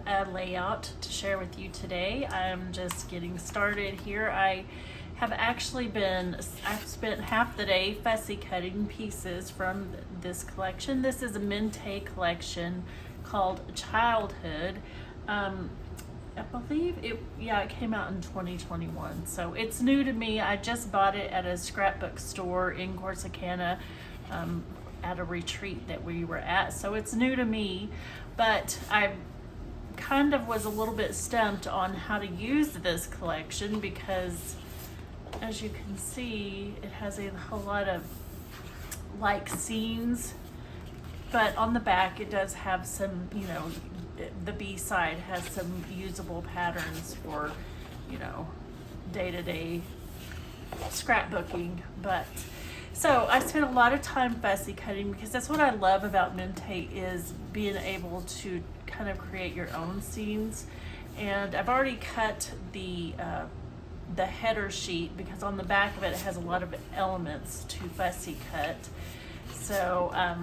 have a layout to share with you today. I'm just getting started here. I've spent half the day fussy cutting pieces from this collection. This is a Mente collection called Childhood. I believe it came out in 2021. So it's new to me. I just bought it at a scrapbook store in Corsicana, at a retreat that we were at. So it's new to me, but I kind of was a little bit stumped on how to use this collection because, as you can see, it has a whole lot of like scenes, but on the back it does have some, the B side has some usable patterns for, day-to-day scrapbooking. But so I spent a lot of time fussy cutting because that's what I love about Mente, is being able to kind of create your own scenes. And I've already cut the header sheet because on the back of it has a lot of elements to fussy cut. So I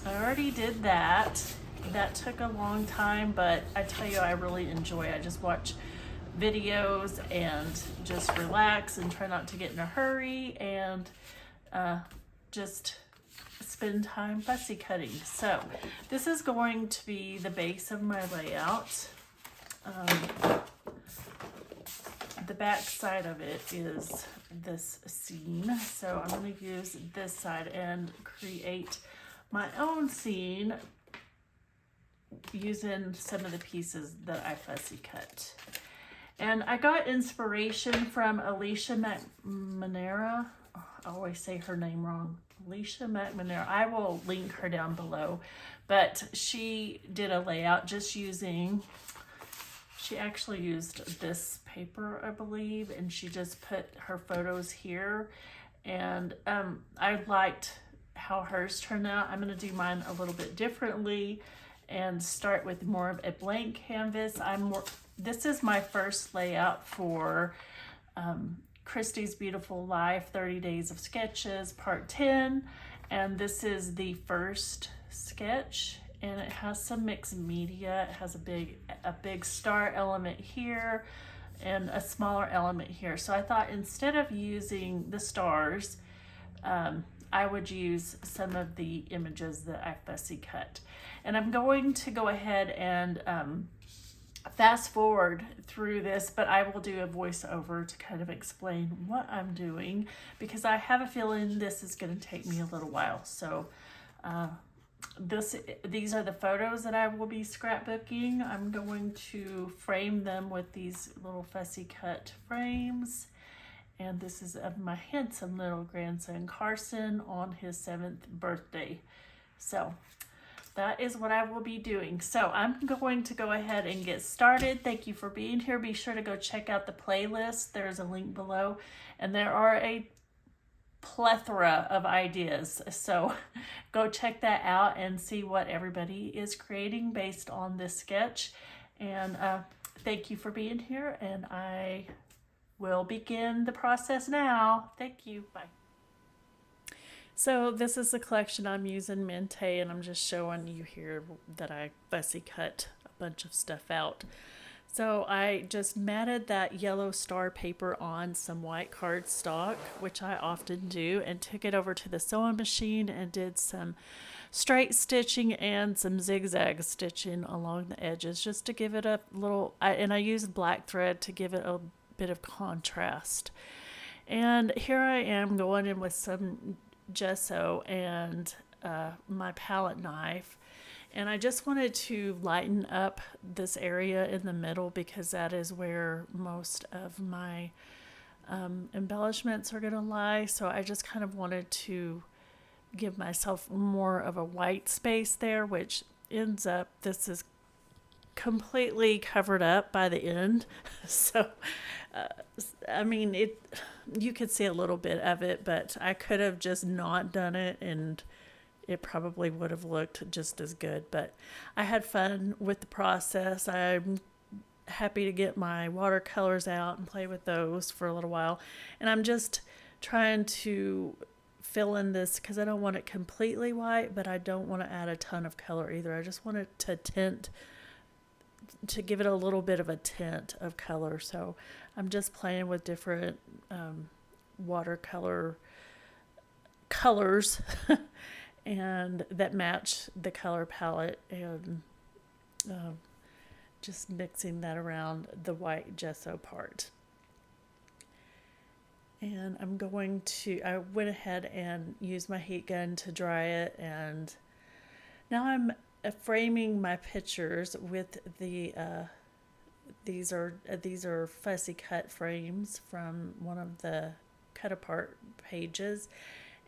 already did that. That took a long time, but I tell you, I really enjoy it. I just watch videos and just relax and try not to get in a hurry and just spend time fussy cutting. So this is going to be the base of my layout. The back side of it is this scene, so I'm going to use this side and create my own scene using some of the pieces that I fussy cut. And I got inspiration from Alicia McNamara. Oh, I always say her name wrong. Alicia McNamara. I will link her down below. But she did a layout just using, she actually used this paper, I believe, and she just put her photos here. And I liked how hers turned out. I'm going to do mine a little bit differently and start with more of a blank canvas. This is my first layout for Christy's Beautiful Life 30 Days of Sketches Part 10, and this is the first sketch, and it has some mixed media. It has a big star element here and a smaller element here. So I thought instead of using the stars, I would use some of the images that I fussy cut. And I'm going to go ahead and fast forward through this, but I will do a voiceover to kind of explain what I'm doing because I have a feeling this is going to take me a little while. So these are the photos that I will be scrapbooking. I'm going to frame them with these little fussy cut frames. And this is of my handsome little grandson, Carson, on his 7th birthday. So that is what I will be doing. So I'm going to go ahead and get started. Thank you for being here. Be sure to go check out the playlist. There's a link below. And there are a plethora of ideas. So go check that out and see what everybody is creating based on this sketch. And thank you for being here. And I will begin the process now. Thank you. Bye. So this is the collection I'm using, Mente, and I'm just showing you here that I fussy cut a bunch of stuff out. So I just matted that yellow star paper on some white cardstock, which I often do, and took it over to the sewing machine and did some straight stitching and some zigzag stitching along the edges just to give it a little, and I used black thread to give it a bit of contrast. And here I am going in with some gesso and my palette knife, and I just wanted to lighten up this area in the middle because that is where most of my embellishments are going to lie. So I just kind of wanted to give myself more of a white space there, which ends up, this is completely covered up by the end. So I mean, you could see a little bit of it, but I could have just not done it and it probably would have looked just as good. But I had fun with the process. I'm happy to get my watercolors out and play with those for a little while. And I'm just trying to fill in this because I don't want it completely white, but I don't want to add a ton of color either. I just want it to tint to give it a little bit of a tint of color. So I'm just playing with different watercolor colors and that match the color palette, and just mixing that around the white gesso part. And I went ahead and used my heat gun to dry it, and now I'm framing my pictures with these are fussy cut frames from one of the cut apart pages,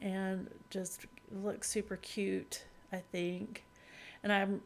and just looks super cute, I think. And I'm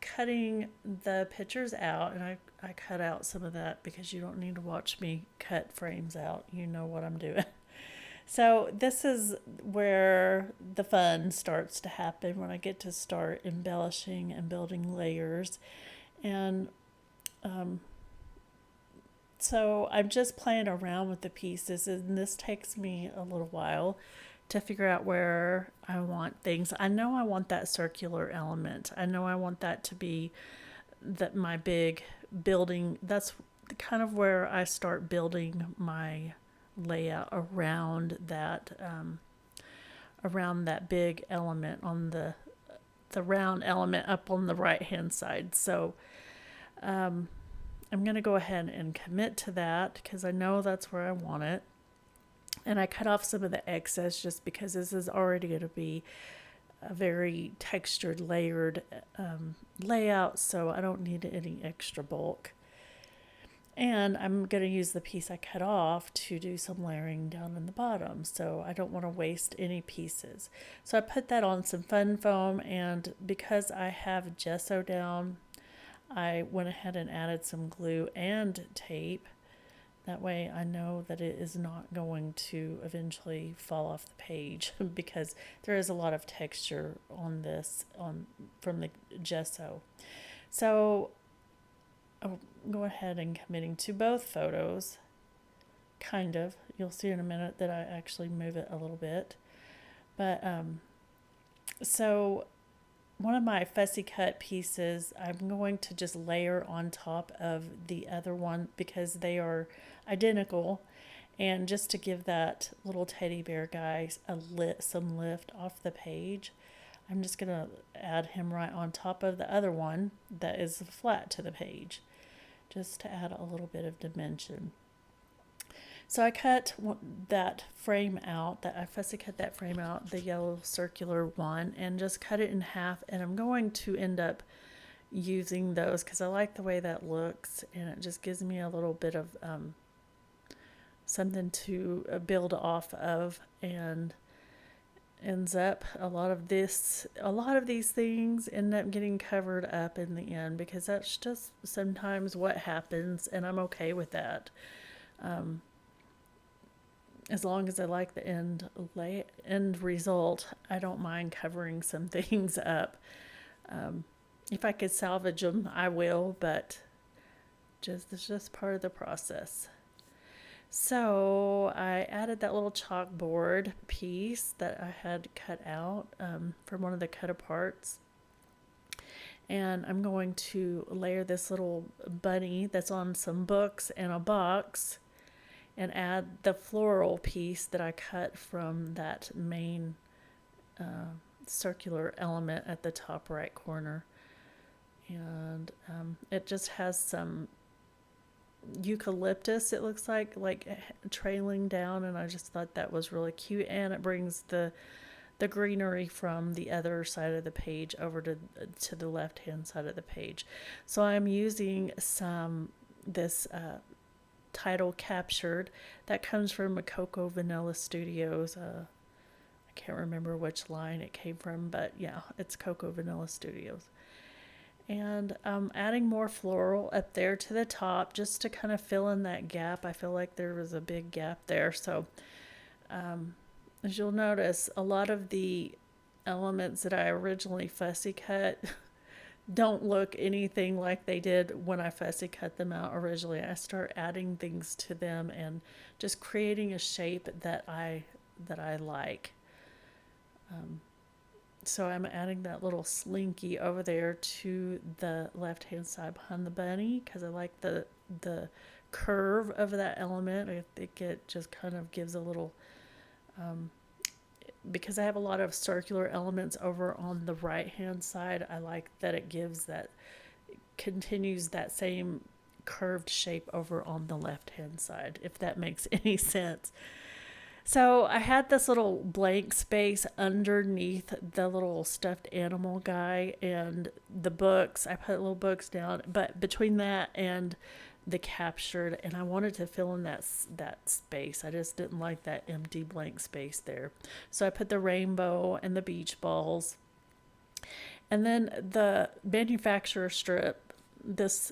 cutting the pictures out, and I cut out some of that because you don't need to watch me cut frames out. You know what I'm doing. So this is where the fun starts to happen, when I get to start embellishing and building layers. And so I'm just playing around with the pieces, and this takes me a little while to figure out where I want things. I know I want that circular element. I know I want that to be my big building. That's kind of where I start building my layout around that big element on the round element up on the right hand side. So I'm going to go ahead and commit to that because I know that's where I want it. And I cut off some of the excess just because this is already going to be a very textured, layered layout, so I don't need any extra bulk. And I'm going to use the piece I cut off to do some layering down in the bottom, so I don't want to waste any pieces. So I put that on some fun foam, and because I have gesso down, I went ahead and added some glue and tape. That way I know that it is not going to eventually fall off the page because there is a lot of texture on this from the gesso. So I'll go ahead and committing to both photos, kind of. You'll see in a minute that I actually move it a little bit. But so one of my fussy cut pieces, I'm going to just layer on top of the other one because they are identical, and just to give that little teddy bear guy some lift off the page, I'm just going to add him right on top of the other one that is flat to the page, just to add a little bit of dimension. So I cut that frame out, I fussy cut that frame out, the yellow circular one, and just cut it in half, and I'm going to end up using those because I like the way that looks, and it just gives me a little bit of something to build off of, and ends up a lot of these things end up getting covered up in the end because that's just sometimes what happens, and I'm okay with that. As long as I like the end result, I don't mind covering some things up. If I could salvage them, I will, but it's just part of the process. So I added that little chalkboard piece that I had cut out from one of the cut aparts. And I'm going to layer this little bunny that's on some books and a box, and add the floral piece that I cut from that main circular element at the top right corner. And it just has some eucalyptus, it looks like trailing down, and I just thought that was really cute, and it brings the greenery from the other side of the page over to the left hand side of the page. So I'm using this title captured that comes from Cocoa Vanilla Studios. I can't remember which line it came from, but yeah, it's Cocoa Vanilla Studios. And adding more floral up there to the top just to kind of fill in that gap. I feel like there was a big gap there. So as you'll notice, a lot of the elements that I originally fussy cut don't look anything like they did when I fussy cut them out originally. I start adding things to them and just creating a shape that I like. So I'm adding that little slinky over there to the left hand side behind the bunny because I like the curve of that element. I think it just kind of gives a little, because I have a lot of circular elements over on the right hand side. I like that it gives that, continues that same curved shape over on the left hand side, if that makes any sense. So I had this little blank space underneath the little stuffed animal guy and the books. I put little books down, but between that and the captured, and I wanted to fill in that space. I just didn't like that empty blank space there. So I put the rainbow and the beach balls. And then the manufacturer strip, this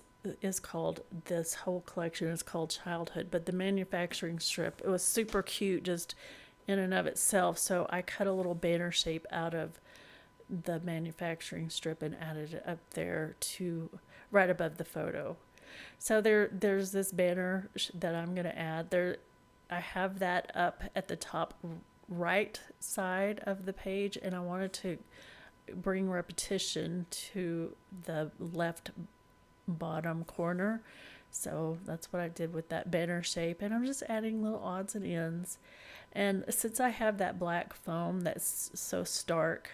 whole collection is called Childhood, but the manufacturing strip, it was super cute just in and of itself. So I cut a little banner shape out of the manufacturing strip and added it up there to right above the photo. So there's this banner that I'm going to add there. I have that up at the top right side of the page, and I wanted to bring repetition to the left bottom corner. So that's what I did with that banner shape, and I'm just adding little odds and ends. And since I have that black foam that's so stark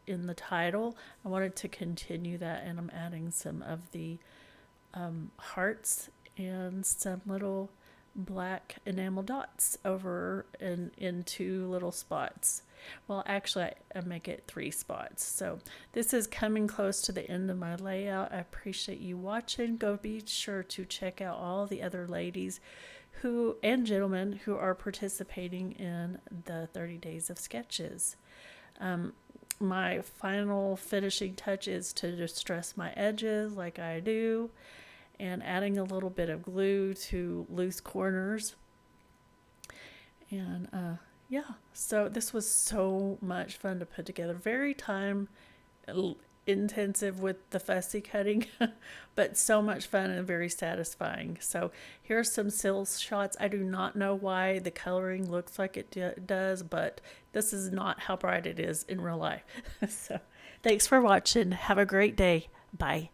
in the title, I wanted to continue that, and I'm adding some of the hearts and some little black enamel dots over in two little spots. Well, actually, I make it 3 spots. So this is coming close to the end of my layout. I appreciate you watching. Go be sure to check out all the other ladies and gentlemen who are participating in the 30 Days of Sketches. My final finishing touch is to distress my edges like I do, and adding a little bit of glue to loose corners. And yeah, so this was so much fun to put together. Very time intensive with the fussy cutting, but so much fun and very satisfying. So here's some still shots. I do not know why the coloring looks like it does, but this is not how bright it is in real life. So thanks for watching. Have a great day. Bye.